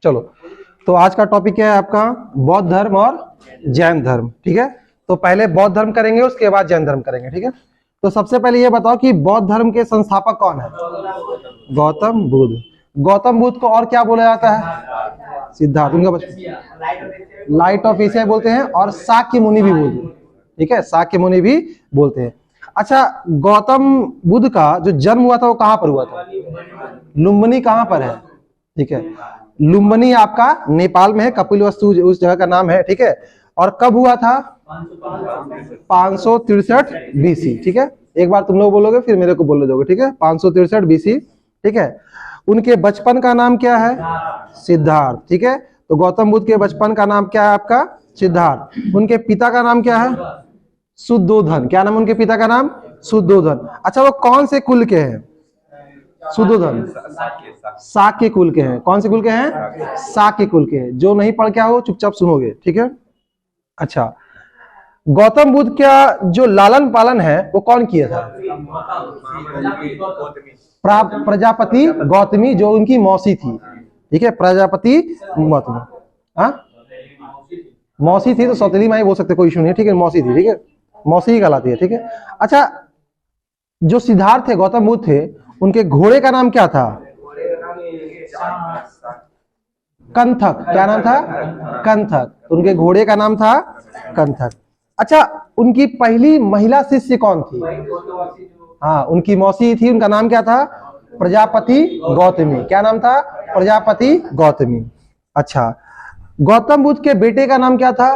चलो, तो आज का टॉपिक क्या है आपका? बौद्ध धर्म और जैन धर्म। ठीक है, तो पहले बौद्ध धर्म करेंगे, उसके बाद जैन धर्म करेंगे। ठीक है, तो सबसे पहले ये बताओ कि बौद्ध धर्म के संस्थापक कौन है? गौतम बुद्ध। गौतम बुद्ध को और क्या बोला जाता है? सिद्धार्थ। उनका लाइट ऑफ एशिया बोलते हैं और शाक्य मुनि भी बोलते हैं। ठीक है, शाक्य मुनि भी बोलते हैं। अच्छा, गौतम बुद्ध का जो जन्म हुआ था वो कहां पर हुआ था? लुम्बिनी कहां पर है? ठीक है, लुम्बिनी आपका नेपाल में है, कपिलवस्तु उस जगह का नाम है। ठीक है, और कब हुआ था? 563 बीसी। ठीक है, एक बार तुम लोग बोलोगे फिर मेरे को बोल दोगे। ठीक है, 563 बीसी। ठीक है, उनके बचपन का नाम क्या है? सिद्धार्थ। ठीक है, तो गौतम बुद्ध के बचपन का नाम क्या है आपका? सिद्धार्थ। उनके पिता का नाम क्या है? शुद्धोधन। क्या नाम उनके पिता का नाम? शुद्धोधन। अच्छा, वो कौन से कुल के हैं? शुद्धोधन शाक्य कुल के हैं। कौन से कुल के हैं? शाक्य कुल के हैं। जो नहीं पढ़ के आओ चुपचाप सुनोगे। ठीक है, अच्छा, गौतम बुद्ध का जो लालन पालन है वो कौन किया था? प्रजापति गौतमी, जो उनकी मौसी थी। ठीक है, प्रजापति गौतमी। हाँ, मौसी थी तो सौतेली माई बोल सकते, कोई इशू नहीं है। ठीक है, मौसी थी। ठीक है, मौसी ही कहलाती है। ठीक है, अच्छा, जो सिद्धार्थ थे, गौतम बुद्ध थे, उनके घोड़े का नाम क्या था? कंथक। क्या नाम था? कंथक। उनके घोड़े का नाम था कंथक। अच्छा, उनकी पहली महिला शिष्य कौन थी? हाँ, उनकी मौसी थी। उनका नाम क्या था? प्रजापति गौतमी। क्या नाम था? प्रजापति गौतमी। अच्छा, गौतम बुद्ध के बेटे का नाम क्या था?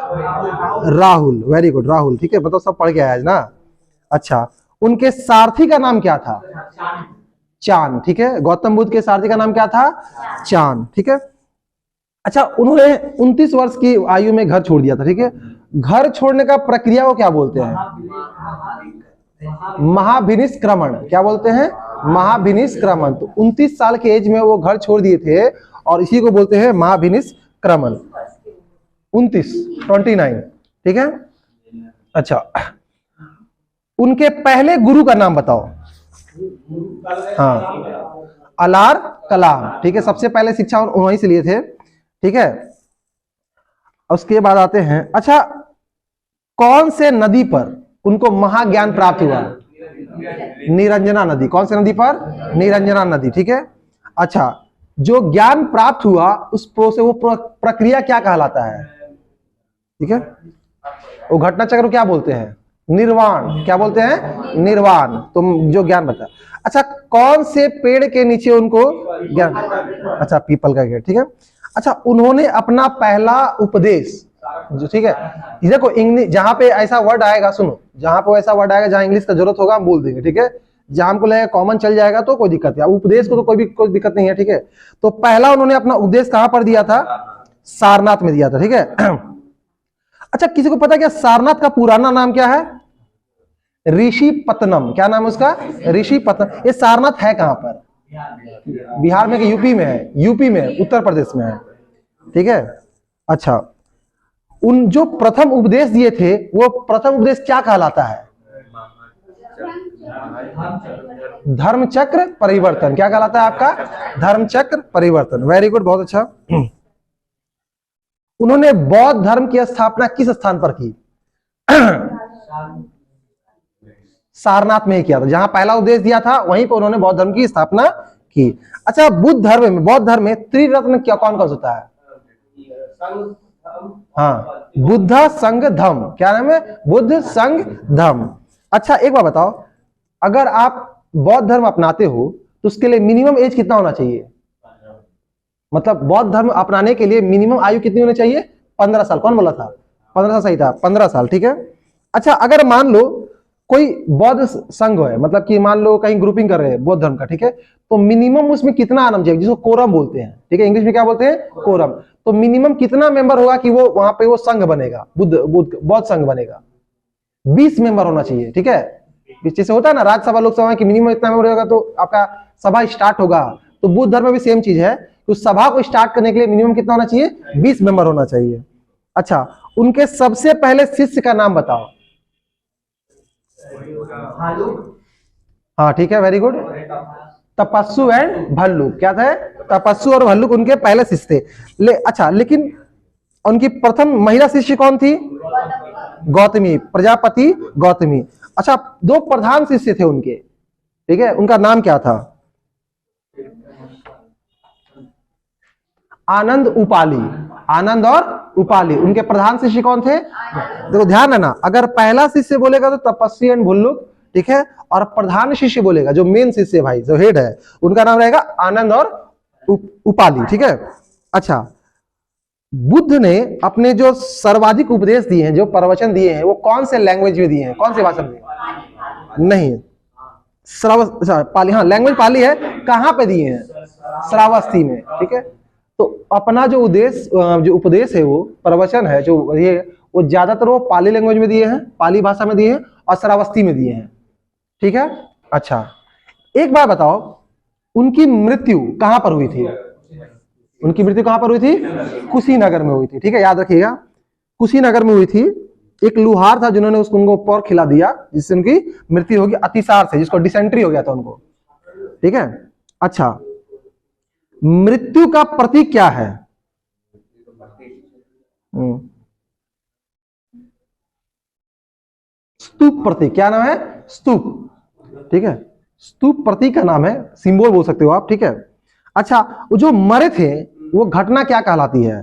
राहुल। Very good, Rahul. ठीक है, मतलब सब पढ़ के आया है ना। अच्छा, उनके सारथी का नाम क्या था? चांद। ठीक है, गौतम बुद्ध के सारथी का नाम क्या था? चांद। ठीक है, अच्छा, उन्होंने 29 वर्ष की आयु में घर छोड़ दिया था। ठीक है, घर छोड़ने का प्रक्रिया को क्या बोलते हैं? महाभिनिष्क्रमण। क्या बोलते हैं? महाभिनिष्क्रमण। तो 29 साल के एज में वो घर छोड़ दिए थे और इसी को बोलते हैं महाभिनिष्क्रमण। 29। ठीक है, अच्छा, उनके पहले गुरु का नाम बताओ। हाँ, अलार कलाम। ठीक है, सबसे पहले शिक्षा उन्हीं से लिए थे। ठीक है, उसके बाद आते हैं, अच्छा, कौन से नदी पर उनको महाज्ञान प्राप्त हुआ? निरंजना नदी। कौन से नदी पर? निरंजना नदी। ठीक है, अच्छा, जो ज्ञान प्राप्त हुआ उस वो प्रक्रिया क्या कहलाता है? ठीक है, वो घटना चक्र को क्या बोलते हैं? निर्वाण। क्या बोलते हैं? निर्वाण। तुम जो ज्ञान बता। अच्छा, कौन से पेड़ के नीचे उनको ज्ञान? अच्छा, पीपल का पेड़। ठीक है, अच्छा, उन्होंने अपना पहला उपदेश जो, ठीक है, देखो इंग्लिश जहां पे ऐसा वर्ड आएगा, सुनो, जहां पे ऐसा वर्ड आएगा जहां इंग्लिश का जरूरत होगा हम बोल देंगे। ठीक है, जहां हमको लगेगा कॉमन चल जाएगा तो कोई दिक्कत नहीं। उपदेश को तो कोई दिक्कत नहीं है। ठीक है, तो पहला उन्होंने अपना उपदेश कहां पर दिया था? सारनाथ में दिया था। ठीक है, अच्छा, किसी को पता क्या सारनाथ का पुराना नाम क्या है? ऋषिपत्तनम। क्या नाम है उसका? ऋषिपत्तनम। ये सारनाथ है कहां पर? बिहार में कि यूपी में है? यूपी में, उत्तर प्रदेश में है। ठीक है, अच्छा, उन जो प्रथम उपदेश दिए थे वो प्रथम उपदेश क्या कहलाता है? धर्मचक्र परिवर्तन। क्या कहलाता है आपका? धर्मचक्र परिवर्तन। वेरी गुड, बहुत अच्छा। उन्होंने बौद्ध धर्म की स्थापना किस स्थान पर की? सारनाथ में ही किया था। जहां पहला उपदेश दिया था वहीं पर उन्होंने बौद्ध धर्म की स्थापना की। अच्छा, बुद्ध धर्म में, बौद्ध धर्म में त्रिरत्न क्या कौन कौन होता है? हाँ, बुद्ध संघ धम्म। क्या नाम है? बुद्ध संघ धम्म। अच्छा, एक बात बताओ, अगर आप बौद्ध धर्म अपनाते हो तो उसके लिए मिनिमम एज कितना होना चाहिए? मतलब बौद्ध धर्म अपनाने के लिए मिनिमम आयु कितनी होनी चाहिए? 15 साल। कौन बोला था? 15 साल सही था, 15 साल। ठीक है, अच्छा, अगर मान लो कोई बौद्ध संघ है, मतलब कि मान लो कहीं ग्रुपिंग कर रहे हैं बौद्ध धर्म का, ठीक है, तो मिनिमम उसमें कितना आना चाहिए? जिसको कोरम बोलते हैं। ठीक है, इंग्लिश में क्या बोलते हैं? कोरम। तो मिनिमम कितना मेंबर होगा कि वो वहां पे वो संघ बनेगा, बौद्ध संघ बनेगा? 20 मेंबर होना चाहिए। ठीक है, जैसे होता है ना राज्यसभा लोकसभा की मिनिमम इतना मेंबर होगा तो आपका सभा स्टार्ट होगा। तो बुद्ध धर्म में भी सेम चीज है, तो सभा को स्टार्ट करने के लिए मिनिमम कितना होना चाहिए? 20 मेंबर होना चाहिए। अच्छा, उनके सबसे पहले शिष्य का नाम बताओ। हाँ, ठीक है, वेरी गुड। तपस्सु एंड भल्लुक, क्या थे? तपस्सु और भल्लुक उनके पहले शिष्य थे। अच्छा, लेकिन उनकी प्रथम महिला शिष्य कौन थी? गौतमी, प्रजापति गौतमी। अच्छा, दो प्रधान शिष्य थे उनके, ठीक है, उनका नाम क्या था? आनंद उपाली, आनंद और उपाली, उनके प्रधान शिष्य कौन थे? देखो ध्यान है ना, अगर पहला शिष्य बोलेगा तो तपस्वी एंड भुल्लुक, ठीक है, और प्रधान शिष्य बोलेगा जो मेन शिष्य भाई जो हेड है उनका नाम रहेगा आनंद और उपाली, ठीक है। अच्छा, बुद्ध ने अपने जो सर्वाधिक उपदेश दिए हैं, जो प्रवचन दिए हैं, वो कौन से लैंग्वेज में दिए हैं? कौन से भाषा में? नहीं, पाली, हाँ लैंग्वेज पाली है। कहां पे दिए हैं? श्रावस्ती में, ठीक है। तो अपना जो उपदेश है, वो प्रवचन है जो ये, वो ज्यादातर वो पाली लैंग्वेज में दिए हैं, पाली भाषा में दिए हैं और श्रावस्ती में दिए हैं, ठीक है। अच्छा, एक बार बताओ, उनकी मृत्यु कहां पर हुई थी? उनकी मृत्यु कहां पर हुई थी? कुशीनगर में हुई थी, ठीक है, याद रखिएगा, कुशीनगर में हुई थी। एक लुहार था जिन्होंने उनको पोर्क खिला दिया, जिससे उनकी मृत्यु होगी अतिसार से, जिसको डिसेंट्री हो गया था उनको, ठीक है। अच्छा, मृत्यु का प्रतीक क्या है? स्तूप प्रतीक, क्या नाम है? स्तूप, ठीक है, स्तूप प्रतीक का नाम है, सिंबल बोल सकते हो आप, ठीक है। अच्छा, वो जो मरे थे वो घटना क्या कहलाती है?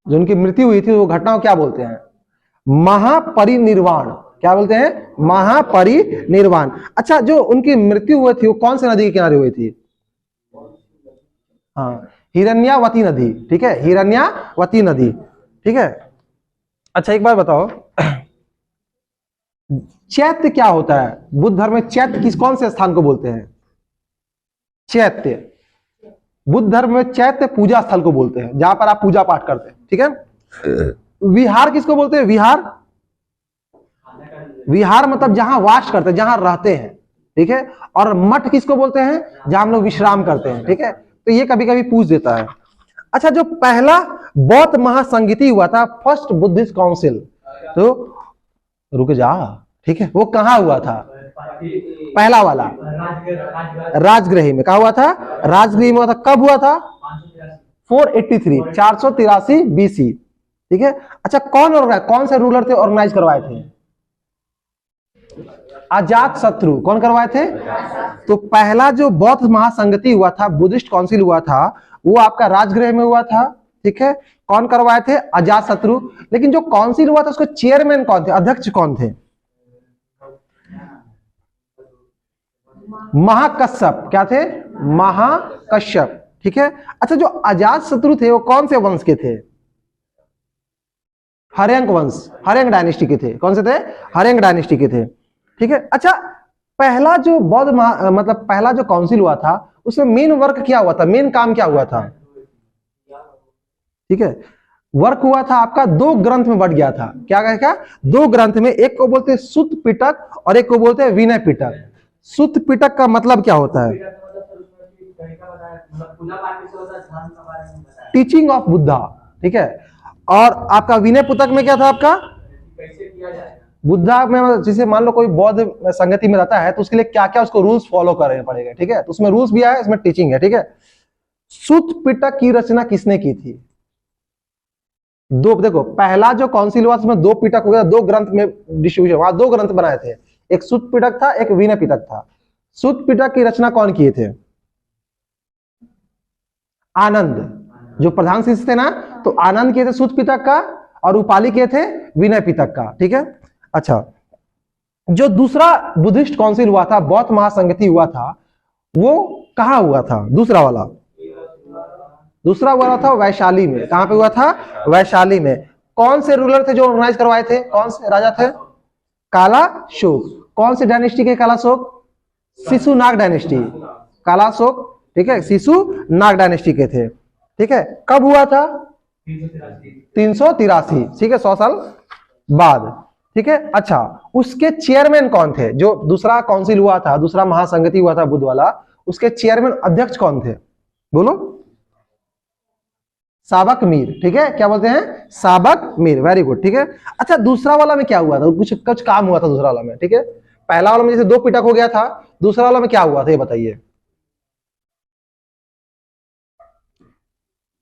जो उनकी मृत्यु हुई थी वो घटना को क्या बोलते हैं? महापरिनिर्वाण, क्या बोलते हैं? महापरिनिर्वाण। अच्छा, जो उनकी मृत्यु हुई थी वो कौन से नदी के किनारे हुई थी? हाँ, हिरण्यावती नदी, ठीक है, हिरण्यावती नदी, ठीक है। अच्छा, एक बात बताओ, चैत्य क्या होता है? बुद्ध धर्म में चैत्य कौन से स्थान को बोलते हैं? चैत्य, बुद्ध धर्म में चैत्य पूजा स्थल को बोलते हैं, जहां पर आप पूजा पाठ करते हैं, ठीक है। विहार किसको बोलते हैं? विहार, विहार मतलब जहां वास करते हैं, जहां रहते हैं, ठीक है। और मठ किसको बोलते हैं? जहां हम लोग विश्राम करते हैं, ठीक है। तो ये कभी कभी पूछ देता है। अच्छा, जो पहला बौद्ध महासंगीति हुआ था, फर्स्ट बुद्धिस्ट काउंसिल, तो रुक जा, ठीक है, वो कहां हुआ था? पहला वाला राजगृह में। कहा हुआ था? राजगृह में हुआ था। कब हुआ था? 483, 483 BC, ठीक है। अच्छा, कौन से रूलर थे ऑर्गेनाइज करवाए थे? अजात शत्रु। कौन करवाए थे? तो पहला जो बौद्ध महासंगति हुआ था, बुद्धिस्ट काउंसिल हुआ था, वो आपका राजगृह में हुआ था, ठीक है। कौन करवाए थे? अजात शत्रु। लेकिन जो काउंसिल हुआ था उसके चेयरमैन कौन थे? अध्यक्ष कौन थे? महाकश्यप। क्या थे? महाकश्यप, ठीक है। अच्छा, जो अजात शत्रु थे वो कौन से वंश के थे? हर्यंक वंश, हर्यंक डायनेस्टी के थे। कौन से थे? हर्यंक डायनेस्टी के थे, ठीक है। अच्छा, पहला जो बौद्ध मतलब पहला जो काउंसिल हुआ था, उसमें मेन वर्क क्या हुआ था? मेन काम क्या हुआ था? ठीक है, वर्क हुआ था आपका, दो ग्रंथ में बढ़ गया था। क्या कहेगा? दो ग्रंथ में, एक को बोलते हैं सुत्त पिटक और एक को बोलते हैं विनय पिटक। सुत्त पिटक का मतलब क्या होता है? टीचिंग ऑफ बुद्धा, ठीक है। और आपका विनय पिटक में क्या था आपका? बुद्धा में जैसे मान लो कोई बौद्ध संगति में रहता है तो उसके लिए क्या क्या उसको रूल्स फॉलो करने पड़ेगा, ठीक है। तो उसमें रूल्स भी है, इसमें टीचिंग है, ठीक है। सुत्त पिटक की रचना किसने की थी? दो, देखो पहला जो काउंसिल हुआ उसमें दो पिटक हो गया, दो ग्रंथ में डिस्ट्रीब्यूशन, वहां दो ग्रंथ बनाए थे, एक सुत्त पिटक था, एक विनय पिटक था। सुत्त पिटक की रचना कौन किए थे? आनंद, जो प्रधान शिष्य थे ना, तो आनंद किए थे सुत्त पिटक का, और उपाली किए थे विनय पिटक का, ठीक है। अच्छा, जो दूसरा बुद्धिस्ट काउंसिल हुआ था, बौद्ध महासंगति हुआ था, वो कहां हुआ था? दूसरा वाला, दूसरा हुआ था वैशाली में। कहां पे हुआ था? वैशाली में। कौन से रूलर थे जो ऑर्गेनाइज करवाए थे? कौन से राजा थे? कालाशोक। कौन से डायनेस्टी के कालाशोक? शिशुनाग डायनेस्टी, कालाशोक, ठीक है, शिशुनाग डायनेस्टी के थे, ठीक है। कब हुआ था? 383, ठीक है, 100 साल बाद, ठीक है। अच्छा, उसके चेयरमैन कौन थे? जो दूसरा काउंसिल हुआ था, दूसरा महासंगति हुआ था बुद्ध वाला, उसके चेयरमैन अध्यक्ष कौन थे? बोलो। साबक मीर, ठीक है। क्या बोलते हैं? साबक मीर, वेरी गुड, ठीक है। अच्छा, दूसरा वाला में क्या हुआ था? कुछ काम हुआ था दूसरा वाला में, ठीक है। पहला वाला में जैसे 2 पिटक हो गया था, दूसरा वाला में क्या हुआ था ये बताइए।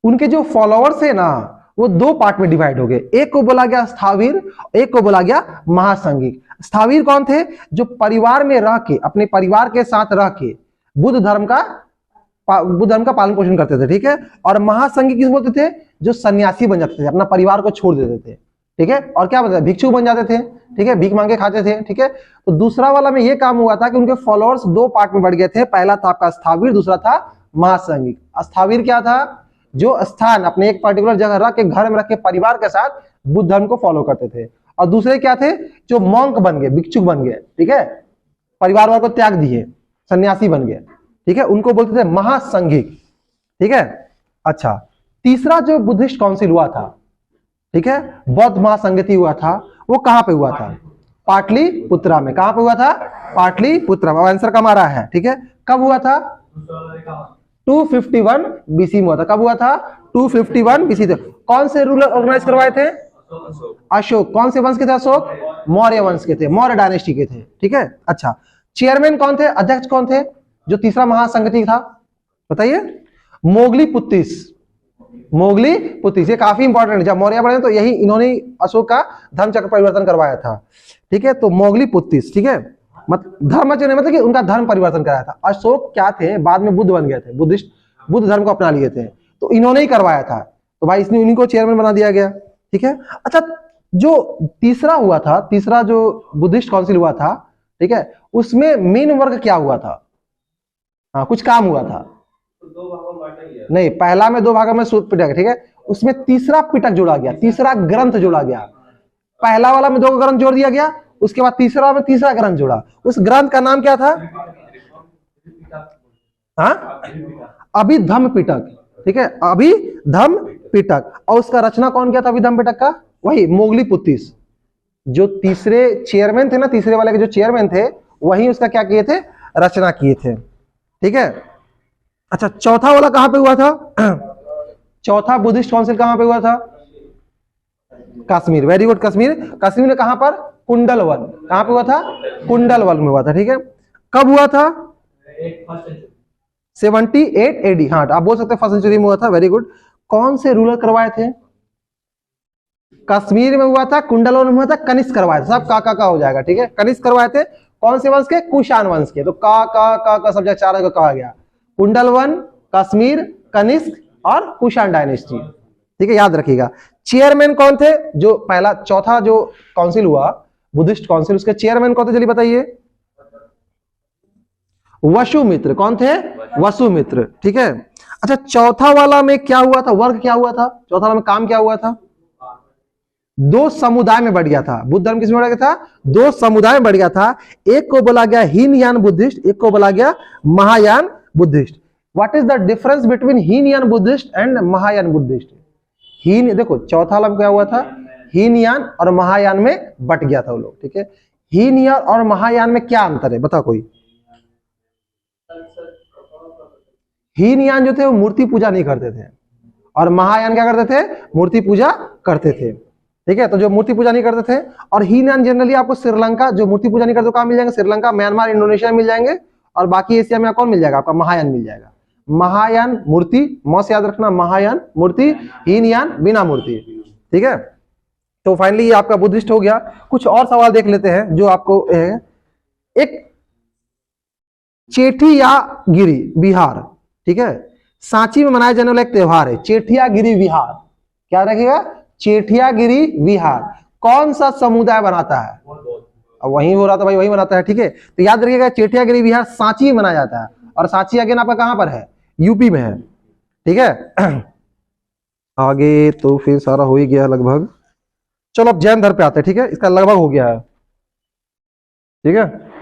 उनके जो फॉलोअर्स है ना वो 2 पार्ट में डिवाइड हो गए, एक को बोला गया स्थावीर, एक को बोला गया महासंघिक। स्थावीर कौन थे? जो परिवार में रह के, अपने परिवार के साथ रह के बुद्ध धर्म का पालन पोषण करते थे, ठीक है। और महासंघिक किस बोलते थे? जो सन्यासी बन जाते थे, अपना परिवार को छोड़ देते थे, ठीक है। और क्या बोलते थे? भिक्षु बन जाते थे, ठीक है, भीख मांगे खाते थे, ठीक है। तो दूसरा वाला में ये काम हुआ था कि उनके फॉलोअर्स 2 पार्ट में बढ़ गए थे, पहला था आपका स्थावीर, दूसरा था महासंघिक। स्थावीर क्या था? जो स्थान अपने एक पर्टिकुलर जगह रख के, घर में रख के परिवार के साथ बुद्ध धर्म को फॉलो करते थे। और दूसरे क्या थे? जो मॉन्क बन गए, भिक्षुक बन गए, ठीक है, परिवार वालों को त्याग दिए, सन्यासी बन गए, ठीक है, उनको बोलते थे महासंघिक, ठीक है। अच्छा, तीसरा जो बुद्धिस्ट काउंसिल हुआ था, ठीक है, बौद्ध महासंगति हुआ था, वो कहां पे हुआ था? पाटलिपुत्रा में। कहां पे हुआ था? पाटलिपुत्रा में। आंसर कम आ रहा है, ठीक है। कब हुआ था? 251 बीसी में हुआ था। कब हुआ था? 251 बीसी थे। कौन से रूलर ऑर्गेनाइज करवाए थे? अशोक। कौन से वंश के थे अशोक? मौर्य वंश के थे, मौर्य डायनेस्टी के थे, ठीक है। अच्छा, चेयरमैन कौन थे? अध्यक्ष कौन थे जो तीसरा महासंगति था? बताइए। मोगलीपुत्तिस। मोगलीपुत्तिस, ये काफी इंपॉर्टेंट है। जब मौर्य बने तो यही इन्होंने अशोक का धर्म चक्र परिवर्तन करवाया था, ठीक है। तो मोगलीपुत्तिस, ठीक है, मतलब कि उनका धर्म परिवर्तन कराया था। अशोक क्या थे? बाद में बुद्ध बन गए थे, बुद्ध धर्म को अपना लिए थे, तो इन्होंने ही करवाया था। तो भाई इसने उन्हीं को चेयरमैन बना दिया गया, ठीक है। अच्छा, जो तीसरा हुआ था, तीसरा जो बुद्धिस्ट काउंसिल हुआ था, ठीक है, उसमें मेन वर्ग क्या हुआ था? हाँ, कुछ काम हुआ था। नहीं, पहला में 2 भागों में सूत पिटक, ठीक है, उसमें तीसरा पिटक जोड़ा गया, तीसरा ग्रंथ जोड़ा गया। पहला वाला में 2 ग्रंथ जोड़ दिया गया, उसके बाद तीसरा में तीसरा ग्रंथ जोड़ा। उस ग्रंथ का नाम क्या था? हाँ, अभिधम्म पिटक, ठीक है, अभिधम्म पिटक। और उसका रचना कौन किया था अभिधम्म पिटक का? वही मोगलीपुत्तिस। जो तीसरे चेयरमैन थे ना, तीसरे वाले के जो चेयरमैन थे, वही उसका क्या किए थे? रचना किए थे, ठीक है। अच्छा, चौथा वाला कहां पे हुआ था? चौथा बुद्धिस्ट काउंसिल कहां पे हुआ था? कश्मीर। Very good, Kashmir. कश्मीर में कहां पर? कुंडलवन। कहां पे हुआ था? कुंडलवन में हुआ था, ठीक है। कब हुआ था? 78 एडी। हाँ, आप बोल सकते हैं फर्स्ट सेंचुरी में हुआ था। Very good. कौन से रूलर करवाए थे? कश्मीर में हुआ था, कुंडलवन में हुआ था, कनिष्क करवाए थे। सब का हो जाएगा, ठीक है। कनिष्क करवाए थे। कौन से वंश के? कुषाण वंश के। तो का सब्जेक्ट 4 का कहा गया। कुंडलवन, कश्मीर, कनिष्क और कुषाण डायनेस्टी, ठीक है, याद रखिएगा। चेयरमैन कौन थे? जो पहला चौथा जो काउंसिल हुआ बुद्धिस्ट काउंसिल, उसके चेयरमैन कौन थे? चलिए बताइए। वसुमित्र। कौन थे? वसुमित्र, ठीक है। अच्छा, चौथा वाला में क्या हुआ था? वर्ग क्या हुआ था? चौथा वाला में काम क्या हुआ था? 2 समुदाय में बढ़ गया था। बुद्ध धर्म किसमें बढ़ गया था? 2 समुदाय में बढ़ गया था। एक को बोला गया हीनयान बुद्धिस्ट, एक को बोला गया Mahayana Buddhist. What is the difference between Hinayana Buddhist and Mahayana Buddhist? हीन, देखो चौथा वाला में क्या हुआ था? हीनयान और महायान में बट गया था वो लोग, ठीक है। हीनयान और महायान में क्या अंतर है? बता कोई। हीनयान जो थे वो मूर्ति पूजा नहीं करते थे, और महायान क्या करते थे? मूर्ति पूजा करते थे, ठीक है। तो जो मूर्ति पूजा नहीं करते थे, और हीनयान जनरली आपको श्रीलंका, जो मूर्ति पूजा नहीं करते कहां मिल जाएंगे? श्रीलंका, म्यांमार, इंडोनेशिया मिल जाएंगे। और बाकी एशिया में कौन मिल जाएगा? आपका महायान मिल जाएगा। महायान मूर्ति, म से याद रखना, महायान मूर्ति, हीनयान बिना मूर्ति, ठीक है। तो फाइनली ये आपका बुद्धिस्ट हो गया। कुछ और सवाल देख लेते हैं जो आपको एक चेठियागिरी विहार, ठीक है, सांची में मनाया जाने वाला एक त्योहार है चेठियागिरी विहार। क्या रखेगा? चेठियागिरी विहार। कौन सा समुदाय बनाता है? वही हो रहा था भाई, वही बनाता है, ठीक है। तो याद रखिएगा चेठियागिरी विहार सांची में मनाया जाता है, और सांची अगेन आपका कहां पर है? यूपी में है, ठीक है। आगे तो फिर सारा हो ही गया लगभग। चलो अब जैन धर्म पे आते हैं, ठीक है, इसका लगभग हो गया है, ठीक है।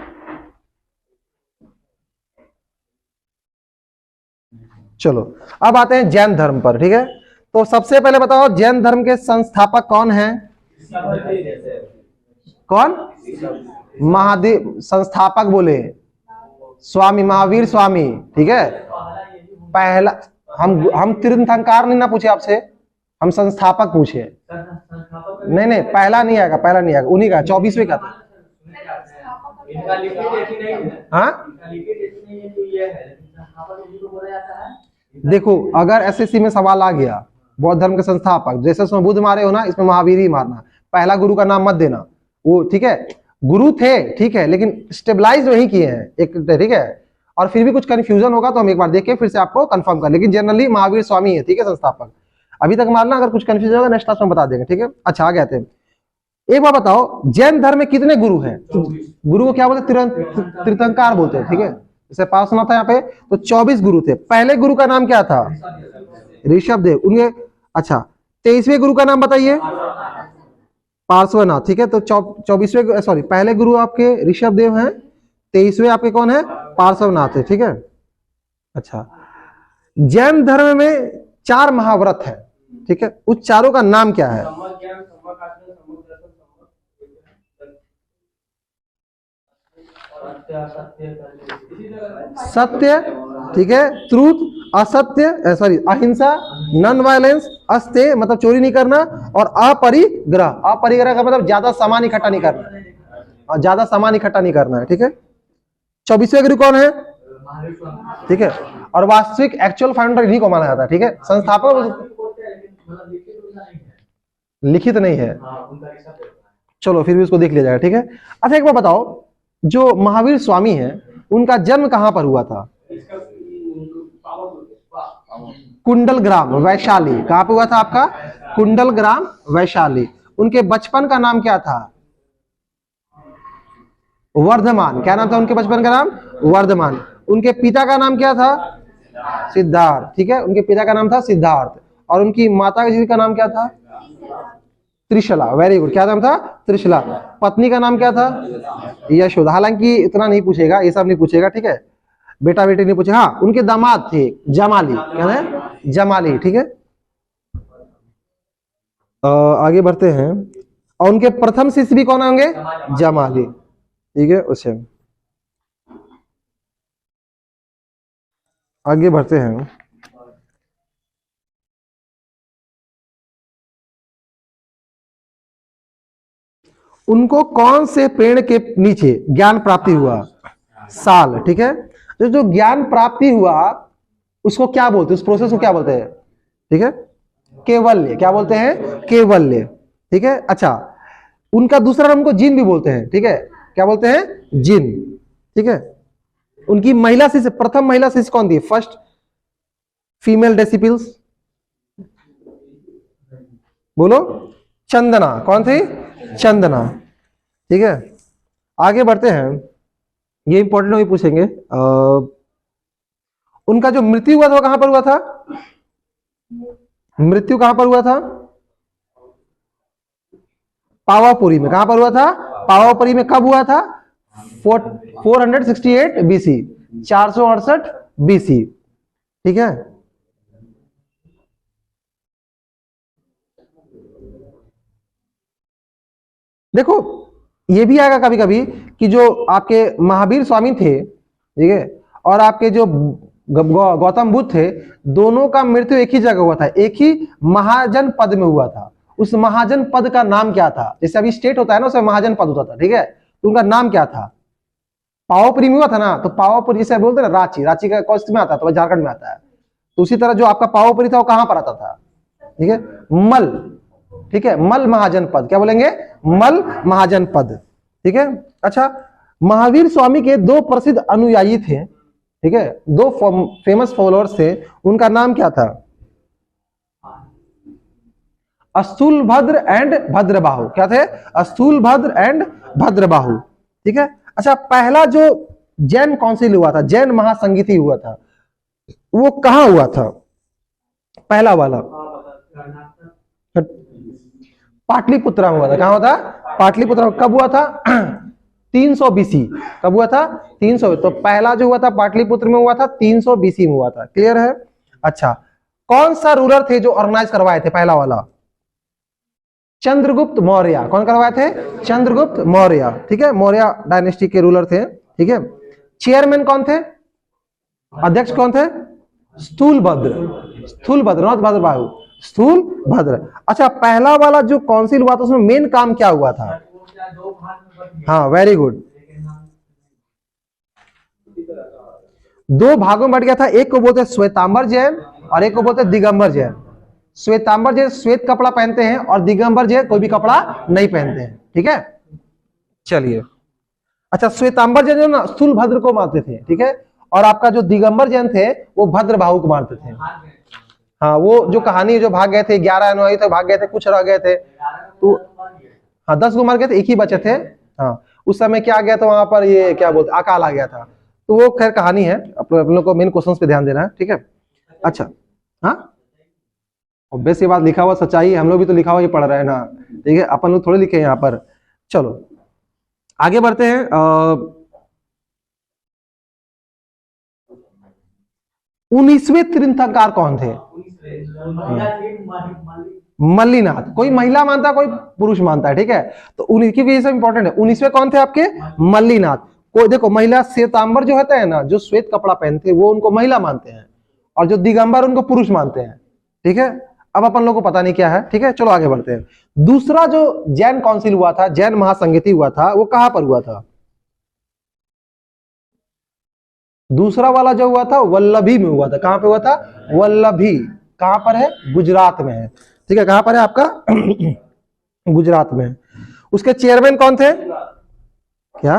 चलो अब आते हैं जैन धर्म पर, ठीक है। तो सबसे पहले बताओ जैन धर्म के संस्थापक कौन हैं? कौन? महादेव। संस्थापक बोले स्वामी महावीर स्वामी, ठीक है। पहला हम तीर्थंकर नहीं ना पूछे आपसे, हम संस्थापक पूछे। नहीं, पहला नहीं आएगा, पहला नहीं आएगा, उन्हीं का 24वें का था। इनका लिखित एक ही नहीं है। हाँ इनका लिखित एक ही नहीं है जो ये है, लेकिन यहाँ पर उसी को बोला जाता है। देखो, अगर एसएससी में सवाल आ गया बौद्ध धर्म के संस्थापक, जैसे उसमें बुद्ध मारे हो ना, इसमें महावीर ही मारना, पहला गुरु का नाम मत देना। वो ठीक है, गुरु थे ठीक है, लेकिन स्टेबलाइज वही किए हैं एक, ठीक है। और फिर भी कुछ कंफ्यूजन होगा तो हम एक बार देख के फिर से आपको कंफर्म कर, लेकिन जनरली महावीर स्वामी है, ठीक है, संस्थापक। अभी तक मारना, अगर कुछ कंफ्यूजन होगा नेक्स्ट क्लास में बता देंगे, ठीक है। अच्छा, आ गए थे। एक बार बताओ, जैन धर्म में कितने गुरु हैं? गुरु को क्या बोलते हैं? तीर्थंकर बोलते हैं, ठीक है। जैसे पास सुना था यहाँ पे, तो 24 गुरु थे। पहले गुरु का नाम क्या था? ऋषभ देव। उनके अच्छा 23वें गुरु का नाम बताइए? पार्श्वनाथ, ठीक है। तो 24वें, सॉरी, पहले गुरु आपके ऋषभ देव हैं, 23वें आपके कौन है? पार्श्वनाथ है, ठीक है। अच्छा, जैन धर्म में 4 महाव्रत है, ठीक है। उस चारों का नाम क्या है? सत्य, ठीक है, ट्रूथ, असत्य, सॉरी, अहिंसा, नॉन वायलेंस, अस्तेय मतलब चोरी नहीं करना, और अपरिग्रह। अपरिग्रह का मतलब ज्यादा सामान इकट्ठा नहीं करना, और ज्यादा सामान इकट्ठा नहीं करना है, ठीक है। 24वें गुरु कौन है? ठीक है। और वास्तविक एक्चुअल फाउंडर इन्हीं को माना जाता है, ठीक है। संस्थापक लिखित नहीं है, चलो फिर भी उसको देख लिया जाएगा, ठीक है। अच्छा, एक बार बताओ, जो महावीर स्वामी है उनका जन्म कहां पर हुआ था? कुंडल ग्राम, वैशाली। कहां पे हुआ था आपका? कुंडल ग्राम, वैशाली। उनके बचपन का नाम क्या था? वर्धमान। क्या नाम था उनके बचपन का नाम? वर्धमान। उनके पिता का नाम क्या था? सिद्धार्थ, ठीक है। उनके पिता का नाम था सिद्धार्थ। और उनकी माता जी का नाम क्या था? त्रिशला। Very good. क्या नाम था? त्रिशला। पत्नी का नाम क्या था? यशोदा। हालांकि इतना नहीं पूछेगा, ये सब नहीं पूछेगा, ठीक है। बेटा बेटी नहीं पूछेगा। हाँ, उनके दामाद थे जमाली। क्या है? जमाली, ठीक है। आगे बढ़ते हैं। और उनके प्रथम शिष्य भी कौन होंगे? जमाली, ठीक है। उसे आगे बढ़ते हैं। उनको कौन से पेड़ के नीचे ज्ञान प्राप्ति हुआ? साल, ठीक है। तो जो ज्ञान प्राप्ति हुआ उसको क्या बोलते हैं? उस प्रोसेस को क्या बोलते हैं? ठीक है, केवल्य। क्या बोलते हैं? केवल्य, ठीक है। अच्छा, उनका दूसरा नाम को जिन भी बोलते हैं, ठीक है। क्या बोलते हैं? जिन, ठीक है। उनकी महिला शिष्य, प्रथम महिला शिष्य कौन थी? फर्स्ट फीमेल डिसिपल्स, बोलो। चंदना। कौन थी? चंदना, ठीक है। आगे बढ़ते हैं। ये इंपॉर्टेंट भी पूछेंगे। उनका जो मृत्यु हुआ था वो कहां पर हुआ था? मृत्यु कहां पर हुआ था? पावापुरी में। कहां पर हुआ था? पावापुरी में। कब हुआ था? 468 बीसी, 468 बीसी, ठीक है। देखो, ये भी आएगा कभी कभी कि जो आपके महावीर स्वामी थे, ठीक है, और आपके जो गौतम बुद्ध थे, दोनों का मृत्यु एक ही जगह हुआ था, एक ही महाजन पद में हुआ था। उस महाजन पद का नाम क्या था? जैसे अभी स्टेट होता है ना, उसमें महाजन पद होता था, ठीक है। तो उनका नाम क्या था? पावापुरी में हुआ था ना, तो पावापुरी जैसे बोलते हैं ना, रांची। रांची का कौन में आता है? तो झारखंड में आता है। तो उसी तरह जो आपका पावापुरी था वो कहां पर आता था? ठीक है, मल, ठीक है। मल महाजन पद। क्या बोलेंगे? मल महाजन पद, ठीक है। अच्छा, महावीर स्वामी के 2 प्रसिद्ध अनुयायी थे, ठीक है, 2 फेमस फॉलोअर्स थे। उनका नाम क्या था? स्थूलभद्र एंड भद्रबाहु। क्या थे? स्थूलभद्र एंड भद्रबाहु, ठीक है। अच्छा, पहला जो जैन काउंसिल हुआ था, जैन महासंगीति हुआ था, वो कहां हुआ था? पहला वाला पाटलिपुत्रा में हुआ था। कहां हुआ था? पाटलिपुत्रा। कब हुआ था? 300 बीसी। कब हुआ था? 300। तो पहला जो हुआ था पाटलिपुत्र में हुआ था, 300 बीसी में हुआ था। क्लियर है? अच्छा, कौन सा रूलर थे जो ऑर्गेनाइज करवाए थे पहला वाला? चंद्रगुप्त मौर्य। कौन करवाए थे? चंद्रगुप्त मौर्य, ठीक है। मौर्य डायनेस्टी के रूलर थे, ठीक है। चेयरमैन कौन थे? अध्यक्ष कौन थे? स्थूलभद्र। स्थूलभद्र, नॉट भद्रबाहु, स्थूलभद्र। अच्छा, पहला वाला जो काउंसिल हुआ था उसमें मेन काम क्या हुआ था? हाँ, वेरी गुड। दो भागों में बट गया था, एक को बोलते हैं श्वेतांबर जैन और एक को बोलते हैं दिगंबर जैन। श्वेतांबर जैन श्वेत कपड़ा पहनते हैं और दिगंबर जैन कोई भी कपड़ा नहीं पहनते हैं, ठीक है। चलिए, अच्छा, श्वेतांबर जैन जो ना स्थूलभद्र को मानते थे, ठीक है, और आपका जो दिगंबर जैन थे वो भद्रबाहु को मानते थे। हाँ, वो जो कहानी जो भाग गए थे, 11 अनुयायी थे, भाग गए थे, कुछ रह गए थे, तो हाँ 10 को मार गए थे, एक ही बचे थे। हाँ, उस समय क्या गया था वहां पर, ये क्या बोलते, अकाल आ गया था। तो वो खैर कहानी है, आप लोग को मेन क्वेश्चंस पे ध्यान देना है, ठीक है। अच्छा, हाँ, ऑब्वियस ये बात, लिखा हुआ सच्चाई है, हम लोग भी तो लिखा हुआ ही पढ़ रहे हैं ना, ठीक है, अपन लोग थोड़े लिखे हैं यहाँ पर। चलो आगे बढ़ते हैं। 19वें तीर्थंकर कौन थे? मल्लीनाथ। कोई महिला मानता है, कोई पुरुष मानता है, ठीक है, तो उनकी वजह से इंपॉर्टेंट है। 19वें कौन थे आपके? मल्लीनाथ। कोई देखो, महिला श्वेतांबर जो होता है ना, जो श्वेत कपड़ा पहनते हैं, वो उनको महिला मानते हैं, और जो दिगंबर उनको पुरुष मानते हैं, ठीक है। अब अपन लोग को पता नहीं क्या है, ठीक है, चलो आगे बढ़ते हैं। दूसरा जो जैन काउंसिल हुआ था, जैन महासंगति हुआ था, वो कहां पर हुआ था? दूसरा वाला जो हुआ था वल्लभी में हुआ था। कहां पे हुआ था? वल्लभी। कहां पर है? गुजरात में है, ठीक है। कहां पर है आपका? गुजरात में। उसके चेयरमैन कौन थे? क्या?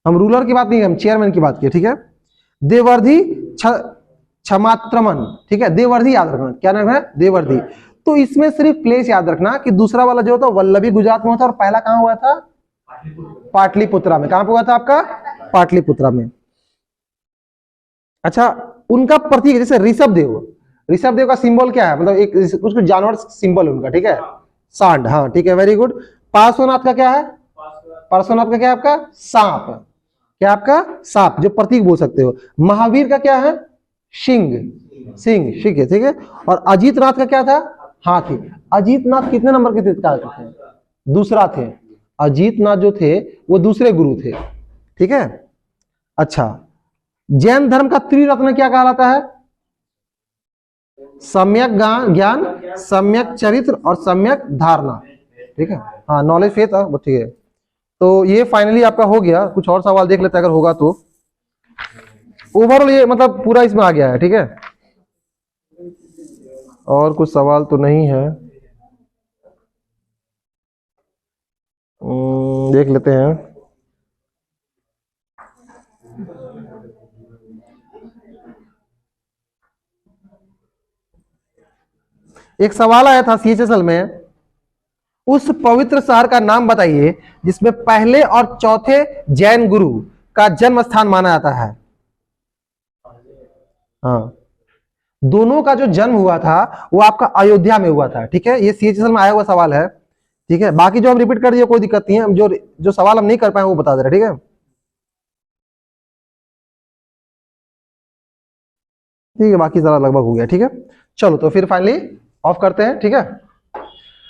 हम रूलर की बात नहीं, हम चेयरमैन की बात किए, ठीक है। देवर्धि क्षमात्रमन, ठीक है, देवर्धि याद रखना। क्या नाम है? देवर्धि। तो इसमें सिर्फ प्लेस याद रखना कि दूसरा वाला जो था वल्लभी गुजरात में हुआ था, और पहला कहां हुआ था? पाटलिपुत्रा में। कहां पे हुआ था आपका? पाटलिपुत्रा में। अच्छा, उनका प्रतीक जैसे ऋषभ देव का सिंबल क्या है? मतलब एक कुछ जानवर सिंबल उनका, ठीक है, सांड। हाँ ठीक है, वेरी गुड। पार्श्वनाथ का क्या है? पार्श्वनाथ का क्या है आपका? सांप। क्या आपका? सांप, जो प्रतीक बोल सकते हो। महावीर का क्या है? सिंह, ठीक है। और अजीत नाथ का क्या था? हाथी। अजीत नाथ कितने नंबर के तीर्थंकर थे? दूसरा थे। अजीत नाथ जो थे वो दूसरे गुरु थे, ठीक है। अच्छा, जैन धर्म का त्रिरत्न क्या कहलाता है? सम्यक ज्ञान, सम्यक चरित्र और सम्यक धारणा, ठीक है। हाँ, नॉलेज फेथ, ठीक है। तो ये फाइनली आपका हो गया। कुछ और सवाल देख लेते हैं अगर होगा तो। ओवरऑल ये मतलब पूरा इसमें आ गया है, ठीक है। और कुछ सवाल तो नहीं है, देख लेते हैं। एक सवाल आया था CHSL में, उस पवित्र शहर का नाम बताइए जिसमें पहले और चौथे जैन गुरु का जन्म स्थान माना जाता है। हाँ, दोनों का जो जन्म हुआ था वो आपका अयोध्या में हुआ था, ठीक है। ये CHSL में आया हुआ सवाल है, ठीक है। बाकी जो हम रिपीट कर दिए कोई दिक्कत नहीं है, हम जो सवाल हम नहीं कर पाए वो बता दे रहे, ठीक है। ठीक है, बाकी सारा लगभग हो गया, ठीक है। चलो तो फिर फाइनली ऑफ करते हैं, ठीक है।